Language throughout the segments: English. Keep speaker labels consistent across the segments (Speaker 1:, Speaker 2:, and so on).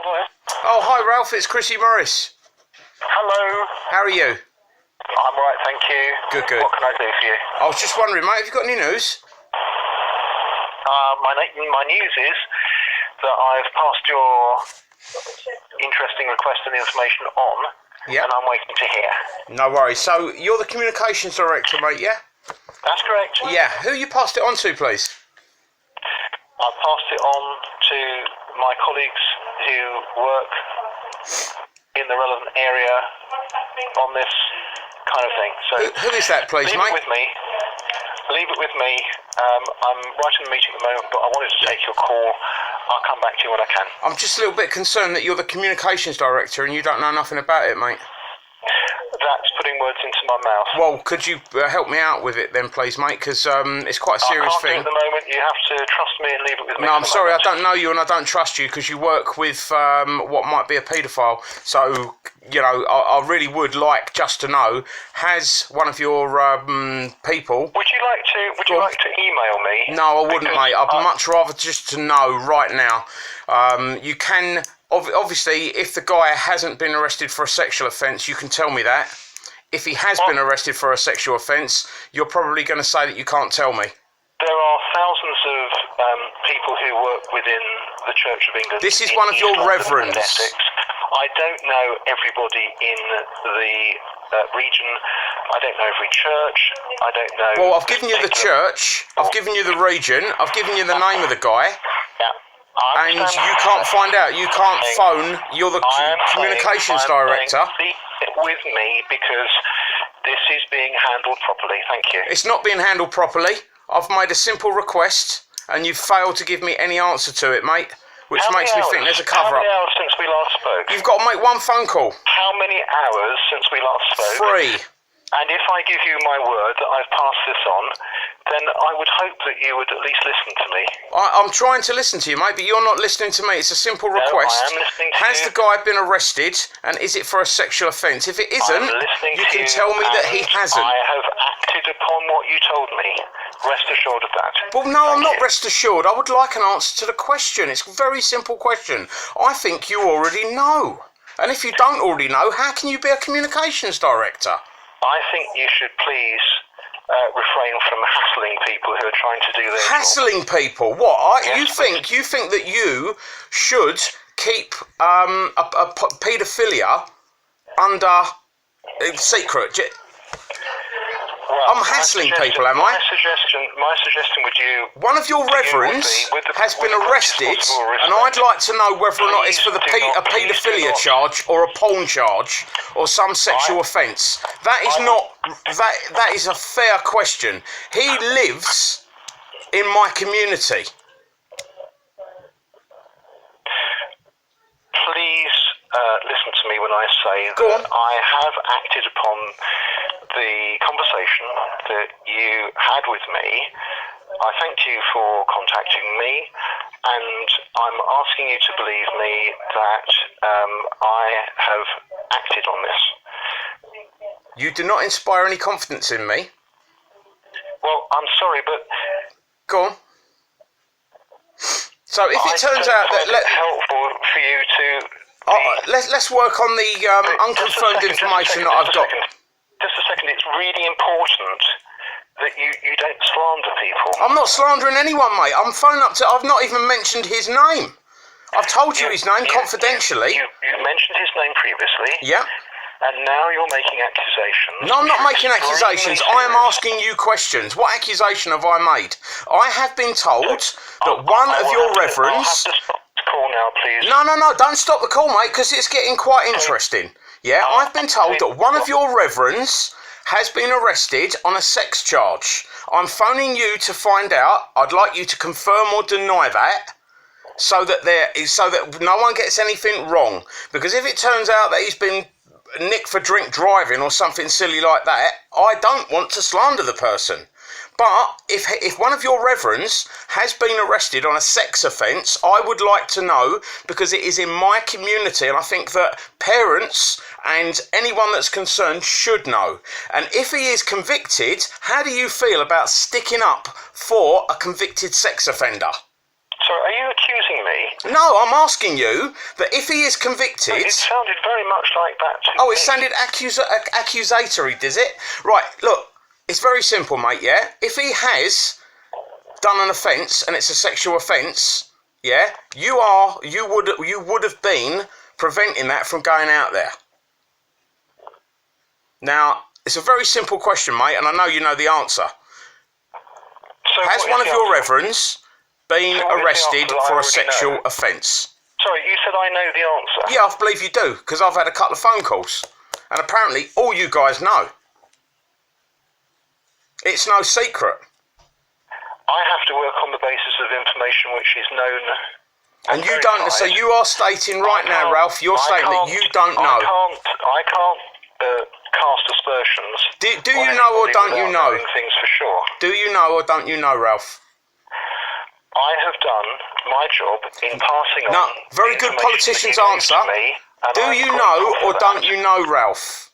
Speaker 1: Hello.
Speaker 2: Oh, hi Ralph, it's Chrissy Morris.
Speaker 1: Hello.
Speaker 2: How are you?
Speaker 1: I'm right, thank you.
Speaker 2: Good, good.
Speaker 1: What can I do for you?
Speaker 2: I was just wondering, mate, have you got any news?
Speaker 1: My news is that I've passed your interesting request and information on,
Speaker 2: Yeah.
Speaker 1: and I'm waiting to hear.
Speaker 2: No worries. So, you're the communications director, mate, yeah?
Speaker 1: That's correct.
Speaker 2: Yeah. Who you passed it on to, please?
Speaker 1: I passed it on to my colleagues who work in the relevant area on this kind of thing. So
Speaker 2: Who is that, please,
Speaker 1: leave
Speaker 2: mate?
Speaker 1: it with me. Leave it with me. I'm right in the meeting at the moment, but I wanted to take your call. I'll come back to you when I can.
Speaker 2: I'm just a little bit concerned that you're the communications director and you don't know nothing about it, mate.
Speaker 1: That's putting words into my mouth.
Speaker 2: Well, could you help me out with it then, please, mate? Because it's quite a serious
Speaker 1: I can't
Speaker 2: thing.
Speaker 1: do it at the moment. You have to trust me and leave it with me.
Speaker 2: No, I'm sorry, I don't know you and I don't trust you because you work with what might be a paedophile. So, you know, I really would like just to know, has one of your people...
Speaker 1: Would you like to email me?
Speaker 2: No, I wouldn't, mate. I'd much rather just to know right now. You can... Obviously, if the guy hasn't been arrested for a sexual offence, you can tell me that. If he has been arrested for a sexual offence, you're probably going to say that you can't tell me.
Speaker 1: There are thousands of people who work within the Church of England.
Speaker 2: This is one of your reverends.
Speaker 1: Essex. I don't know everybody in the region. I don't know every church. I don't know...
Speaker 2: Well, I've given you the church. I've given you the region. I've given you the name of the guy.
Speaker 1: Yeah.
Speaker 2: And you can't find out. You can't phone. You're the communications director.
Speaker 1: Leave it with me because this is being handled properly. Thank you.
Speaker 2: It's not being handled properly. I've made a simple request, and you've failed to give me any answer to it, mate, which makes me think there's a cover-up.
Speaker 1: How many hours since we last spoke?
Speaker 2: You've got to make one phone call.
Speaker 1: How many hours since we last spoke?
Speaker 2: 3.
Speaker 1: And if I give you my word that I've passed this on, then I would hope that you would at least listen to me.
Speaker 2: I'm trying to listen to you, mate, but you're not listening to me. It's a simple request.
Speaker 1: I am listening to
Speaker 2: Has
Speaker 1: you.
Speaker 2: the guy been arrested, and is it for a sexual offence? If it isn't, you can tell me that he hasn't.
Speaker 1: I have acted upon what you told me. Rest assured of that.
Speaker 2: Well, no, I'm not rest assured. I would like an answer to the question. It's a very simple question. I think you already know. And if you don't already know, how can you be a communications director?
Speaker 1: I think you should please refrain from hassling people who are trying to do their job.
Speaker 2: Hassling people? What?
Speaker 1: Yes,
Speaker 2: You think that you should keep paedophilia under secret?
Speaker 1: Well,
Speaker 2: I'm hassling people, am I?
Speaker 1: My suggestion would you...
Speaker 2: One of your reverends has been arrested, and I'd like to know whether or not it's for a paedophilia charge or a porn charge or some sexual offence. That is not... That is a fair question. He lives in my community.
Speaker 1: Please listen to me when I say
Speaker 2: Go
Speaker 1: that
Speaker 2: on.
Speaker 1: I have acted upon the conversation that you had with me. I thank you for contacting me, and I'm asking you to believe me that I have acted on this.
Speaker 2: You do not inspire any confidence in me.
Speaker 1: Well, I'm sorry, but...
Speaker 2: Go on. So if it turns out that...
Speaker 1: it's helpful for you to...
Speaker 2: let's work on the unconfirmed information that I've got.
Speaker 1: Just a second, it's really important that you don't slander people.
Speaker 2: I'm not slandering anyone, mate. I'm phoning up to... I've not even mentioned his name. I've told you his name confidentially.
Speaker 1: You mentioned his name previously.
Speaker 2: Yeah.
Speaker 1: And now you're making accusations.
Speaker 2: No, I'm not making accusations. I am asking you questions. What accusation have I made? I have been told that one of your reverends...
Speaker 1: I'll have to stop the call now, please.
Speaker 2: No, don't stop the call, mate, because it's getting quite interesting. Yeah, I've been told that one of your reverends has been arrested on a sex charge. I'm phoning you to find out. I'd like you to confirm or deny that, so that no one gets anything wrong. Because if it turns out that he's been nicked for drink driving or something silly like that, I don't want to slander the person. But if one of your reverends has been arrested on a sex offence, I would like to know, because it is in my community, and I think that parents and anyone that's concerned should know. And if he is convicted, how do you feel about sticking up for a convicted sex offender?
Speaker 1: So are you accusing me
Speaker 2: No, I'm asking you that if he is convicted...
Speaker 1: It sounded very much like that to me.
Speaker 2: Oh, it sounded accusatory, does it? Right, look, it's very simple, mate, yeah? If he has done an offence and it's a sexual offence, yeah, you would have been preventing that from going out there. Now, it's a very simple question, mate, and I know you know the answer.
Speaker 1: So
Speaker 2: Has one of your reverends been arrested for a sexual offence?
Speaker 1: Sorry, you said I know the answer.
Speaker 2: Yeah, I believe you do, because I've had a couple of phone calls. And apparently all you guys know. It's no secret.
Speaker 1: I have to work on the basis of information which is known.
Speaker 2: And you don't, so you are stating right now, Ralph, you're saying that you don't know.
Speaker 1: I can't cast aspersions.
Speaker 2: Do you know or don't you know?
Speaker 1: Things for sure.
Speaker 2: Do you know or don't you know, Ralph?
Speaker 1: I have done my job in passing on.
Speaker 2: No, very good politician's answer. Do you know or don't you know, Ralph?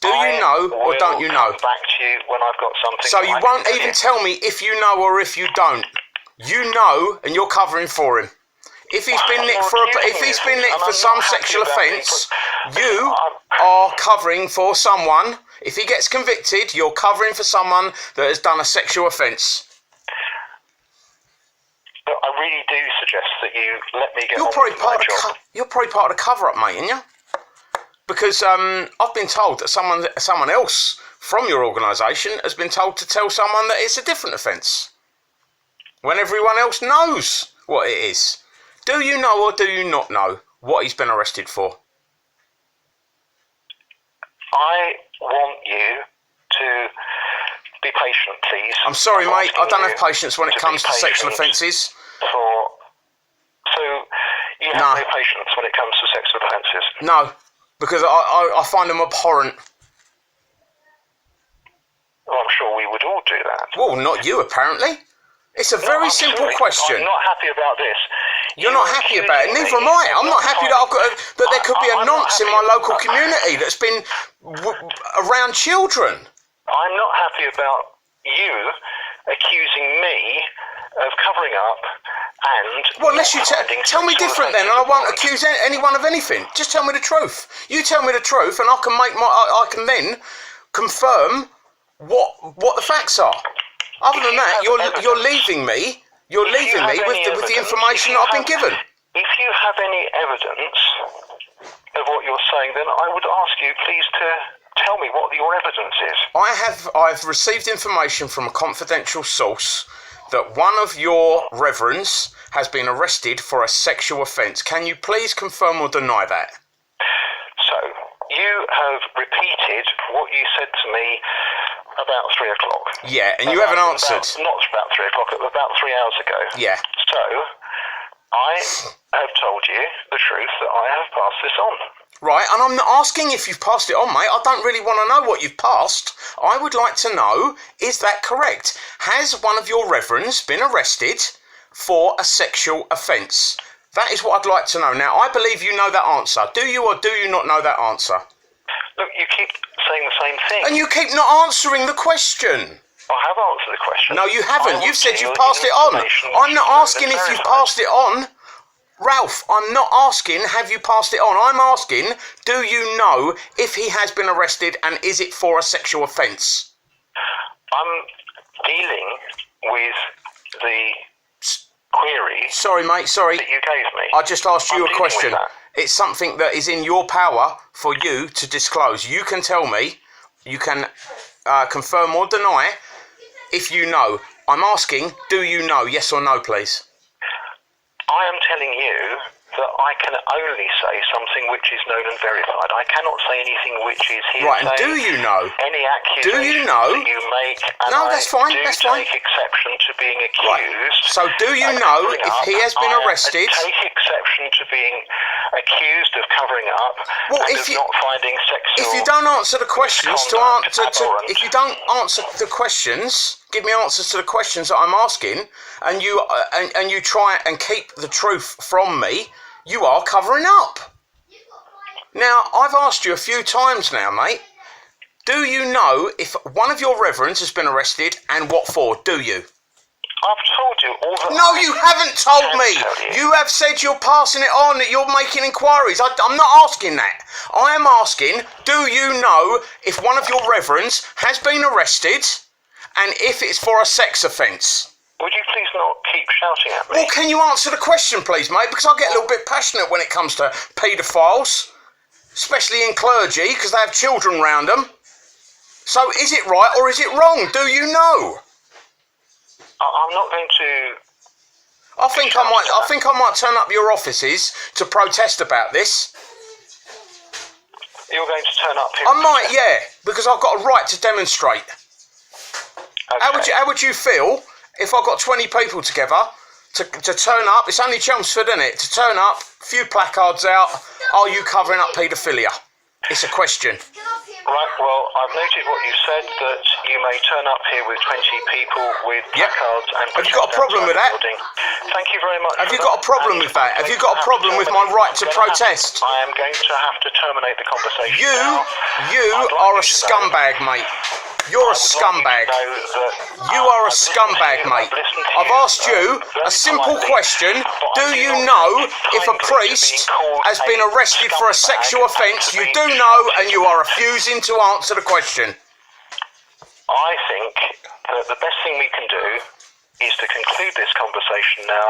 Speaker 2: Do you know or don't you know?
Speaker 1: Back to you when I've got something.
Speaker 2: So you won't even tell me if you know or if you don't. You know, and you're covering for him. If he's been nicked for some sexual offence, you are covering for someone. If he gets convicted, you're covering for someone that has done a sexual offence.
Speaker 1: But I really do suggest that you let me get
Speaker 2: You're
Speaker 1: on
Speaker 2: probably
Speaker 1: with my job.
Speaker 2: you're probably part of the cover-up, mate, aren't you? Because I've been told that someone else from your organisation has been told to tell someone that it's a different offence, when everyone else knows what it is. Do you know or do you not know what he's been arrested for?
Speaker 1: I want you to be patient, please.
Speaker 2: I'm sorry, mate. I don't have patience when it comes to sexual offences.
Speaker 1: So you have no patience when it comes to sexual offences?
Speaker 2: No, because I find them abhorrent.
Speaker 1: Well, I'm sure we would all do that.
Speaker 2: Well, not you, apparently. It's a very simple question.
Speaker 1: I'm not happy about this.
Speaker 2: You're not happy about it. Neither am I. I'm not happy that there could be a nonce in my local community that's been around children.
Speaker 1: I'm not happy about you accusing me of covering up and...
Speaker 2: Well, unless you tell me different then, and I won't accuse anyone of anything. Just tell me the truth. You tell me the truth, and I can then confirm what the facts are. Other than that, you're leaving me. You're leaving me with the information that I've been given.
Speaker 1: If you have any evidence of what you're saying, then I would ask you please to tell me what your evidence is.
Speaker 2: I've received information from a confidential source that one of your reverends has been arrested for a sexual offence. Can you please confirm or deny that?
Speaker 1: So, you have repeated what you said to me about 3 o'clock.
Speaker 2: Yeah, and you haven't answered.
Speaker 1: Not about 3 o'clock, about 3 hours ago.
Speaker 2: Yeah.
Speaker 1: So, I have told you the truth that I have passed this on.
Speaker 2: Right, and I'm not asking if you've passed it on, mate. I don't really want to know what you've passed. I would like to know, is that correct? Has one of your reverends been arrested for a sexual offence? That is what I'd like to know. Now, I believe you know that answer. Do you or do you not know that answer?
Speaker 1: Look, you keep saying the same thing.
Speaker 2: And you keep not answering the question.
Speaker 1: I have answered the question.
Speaker 2: No, you haven't. You've said you've passed it on. I'm not asking if you've passed it on. Ralph, I'm not asking have you passed it on. I'm asking, do you know if he has been arrested and is it for a sexual offence?
Speaker 1: I'm dealing with the query.
Speaker 2: Sorry, mate, sorry.
Speaker 1: That you gave me.
Speaker 2: I just asked you a question. It's something that is in your power for you to disclose. You can tell me, you can confirm or deny if you know. I'm asking, do you know? Yes or no, please?
Speaker 1: I am telling you that I can only say something which is known and verified. I cannot say anything which is hearsay.
Speaker 2: Right, and do you know?
Speaker 1: Any accusation
Speaker 2: that you
Speaker 1: make, and
Speaker 2: no, that's fine. That's fine.
Speaker 1: Take exception to being accused.
Speaker 2: Right. So, do you know if he has been arrested?
Speaker 1: I take exception to being accused of covering up and of not finding sexual.
Speaker 2: If you don't answer the questions if you don't answer the questions, give me answers to the questions that I'm asking, and you try and keep the truth from me, you are covering up. Now, I've asked you a few times now, mate. Do you know if one of your reverends has been arrested and what for? Do you?
Speaker 1: I've told you all that.
Speaker 2: No, you haven't told me. You have said you're passing it on, that you're making inquiries. I'm not asking that. I am asking, do you know if one of your reverends has been arrested and if it's for a sex offence?
Speaker 1: Would you please not keep shouting at me?
Speaker 2: Well, can you answer the question, please, mate? Because I get a little bit passionate when it comes to paedophiles, especially in clergy, because they have children round them. So, is it right or is it wrong? Do you know?
Speaker 1: I'm not going to.
Speaker 2: I think I might turn up your offices to protest about this.
Speaker 1: You're going to turn up here?
Speaker 2: I might, yeah, because I've got a right to demonstrate.
Speaker 1: Okay.
Speaker 2: How would you feel if I got 20 people together to turn up? It's only Chelmsford, isn't it? To turn up, a few placards out. Are you covering up paedophilia? It's a question.
Speaker 1: Right, well, I've noted what you said, that you may turn up here with 20 people with placards and...
Speaker 2: Have you got a problem with that?
Speaker 1: Building. Thank you very much.
Speaker 2: Have you got a problem with that? Have you got a problem with my right to protest?
Speaker 1: I am going to have to terminate the conversation now.
Speaker 2: You are a scumbag, mate. You're a scumbag. You are a scumbag, mate. I've asked you a simple question. Do you know if a priest has been arrested for a sexual offence? You do know, and you are refusing to answer the question.
Speaker 1: I think that the best thing we can do is to conclude this conversation now.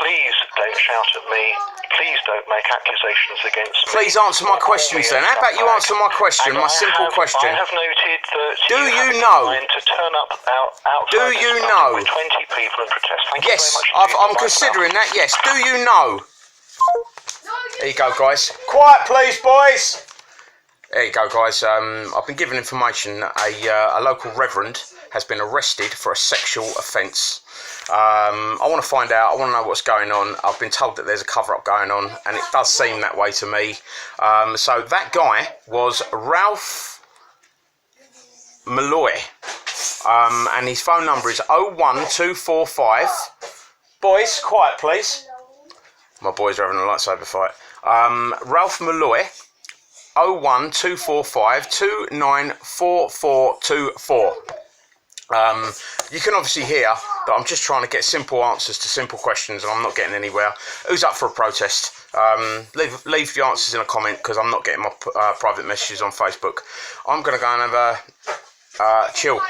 Speaker 1: Please don't shout at me. Please don't make accusations against me.
Speaker 2: Please answer my questions then. How about you answer my question, my simple question?
Speaker 1: I have noted that
Speaker 2: do you know?
Speaker 1: To turn up outside
Speaker 2: do you know?
Speaker 1: With 20 people and protest. Thank
Speaker 2: yes,
Speaker 1: you very much.
Speaker 2: I'm considering that. Yes. Do you know? There you go, guys. Quiet, please, boys. There you go, guys. I've been given information that a local reverend has been arrested for a sexual offence. I want to find out. I want to know what's going on. I've been told that there's a cover-up going on, and it does seem that way to me. So that guy was Ralph Malloy, and his phone number is 01245. Boys, quiet, please. My boys are having a lightsaber fight. Ralph Malloy. 01245 294424. You can obviously hear that I'm just trying to get simple answers to simple questions, and I'm not getting anywhere. Who's up for a protest? Leave your answers in a comment, because I'm not getting my private messages on Facebook. I'm going to go and have a chill.